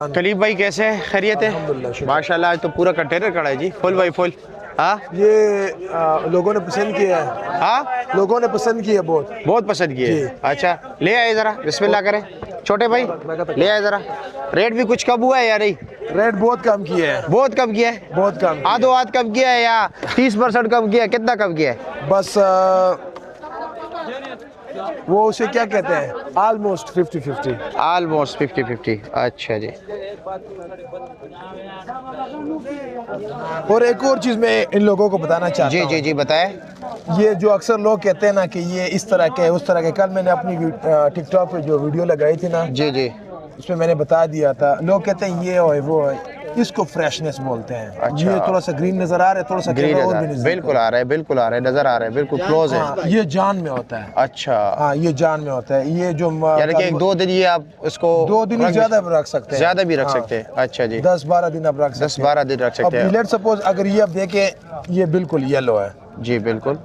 कलीब भाई कैसे हैं? खैरियत है? माशाल्लाह, आज तो पूरा कंटेनर खड़ा है जी, फुल भाई फुल। हाँ, ये लोगों ने पसंद किया है। हाँ, लोगों ने पसंद किया, बहुत पसंद किए। अच्छा, ले आए जरा, बिस्मिल्लाह करें छोटे भाई, ले आए जरा। रेट भी कुछ कम हुआ है या नहीं? रेट बहुत कम किया है। बहुत कम किया है? बहुत कम आधो आध कम किया है या 30% कम किया है? कितना कम किया है? बस वो उसे क्या कहते हैं, ऑलमोस्ट 50-50। ऑलमोस्ट 50-50। अच्छा जी। और एक और चीज़ मैं इन लोगों को बताना चाहता जी हूँ। जी जी, बताएं। ये जो अक्सर लोग कहते हैं ना कि ये इस तरह के उस तरह के, कल मैंने अपनी टिकटॉक पे जो वीडियो लगाई थी ना, जी जी। उसमें मैंने बता दिया था, लोग कहते हैं ये है वो है, इसको फ्रेशनेस बोलते हैं। अच्छा। ये थोड़ा सा ग्रीन नजर आ रहा है, थोड़ा सा ग्रीन कैमरा और भी नजर, नजदीक बिल्कुल आ रहा है, बिल्कुल आ रहा है, नजर आ रहा है, बिल्कुल क्लोज है। हाँ, ये जान में होता है। अच्छा, हाँ, ये जान में होता है। ये जो यानी कि 1-2 दिन ये आप इसको 2 दिन ही ज्यादा रख सकते हैं। ज्यादा भी रख हाँ, सकते हैं। अच्छा जी, 10-12 दिन आप रख सकते हैं। 10-12 दिन रख सकते अब हैं। लेट सपोज अगर ये आप देखें, ये बिल्कुल येलो है, जी बिल्कुल।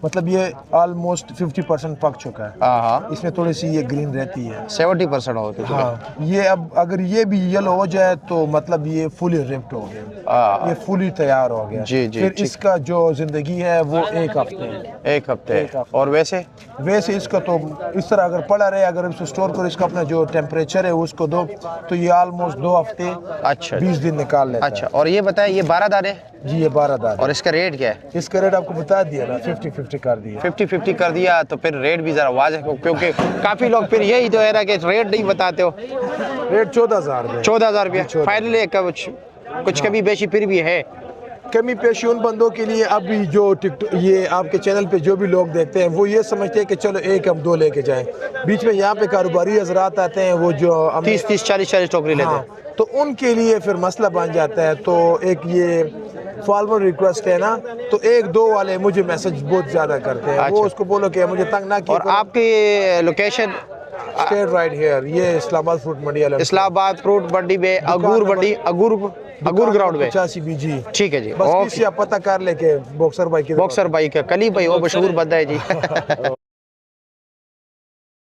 मतलब ये ऑलमोस्ट 50% पक चुका है। हाँ हाँ, इसमें थोड़ी सी ये ग्रीन रहती है। 70% होती है। हाँ, ये अब अगर ये भी येलो हो जाए तो मतलब ये फुली रिप्ड हो गया, ये फुली तैयार हो गया। जी जी, फिर ठीक। इसका जो जिंदगी है वो 1 हफ्ते है। 1 हफ्ते। और वैसे इसका तो इस तरह अगर पड़ा रहे, अगर इसको स्टोर करो, इसका अपना जो टेम्परेचर है उसको दो, तो ये ऑलमोस्ट 2 हफ्ते अच्छा 20 दिन निकाल लेता अच्छा। और ये बताएं, ये 12 दाने जी, ये 12 दाने। और इसका रेट क्या है? इसका रेट आपको बता दिया ना, 50-50 कर दिया। 50-50 कर दिया, तो फिर रेट भी जरा वाज़ेह हो, क्योंकि काफी लोग फिर यही तो है ना कि रेट नहीं बताते हो। रेट 14,000 14,000 रुपया फाइनली। कुछ कभी बेशी फिर भी है? कमी पेशी उन बंदों के लिए, अभी जो टिकटॉक ये आपके चैनल पे जो भी लोग देखते हैं वो ये समझते हैं कि चलो एक हम 2 लेके जाएं। बीच में यहाँ पे कारोबारी हजरात आते हैं, वो जो 30-30, 40-40 टोकरी लेते हैं। हाँ, तो उनके लिए फिर मसला बन जाता है। तो एक ये फॉर्मल रिक्वेस्ट है ना, तो 1-2 वाले मुझे मैसेज बहुत ज्यादा करते हैं। वो उसको बोलो कि मुझे तंग ना किया। और आपकी लोकेशन? स्टेट राइट हियर, ये इस्लामाबाद फ्रूट मंडी वाला। इस्लामाबाद फ्रूट मंडी में अगूर मंडी, अगूर ग्राउंड में 85 BG। ठीक है जी। बस किसी आप पता कर ले के बॉक्सर भाई बॉक्सर भाई का, कली भाई वो मशहूर बंदा है जी।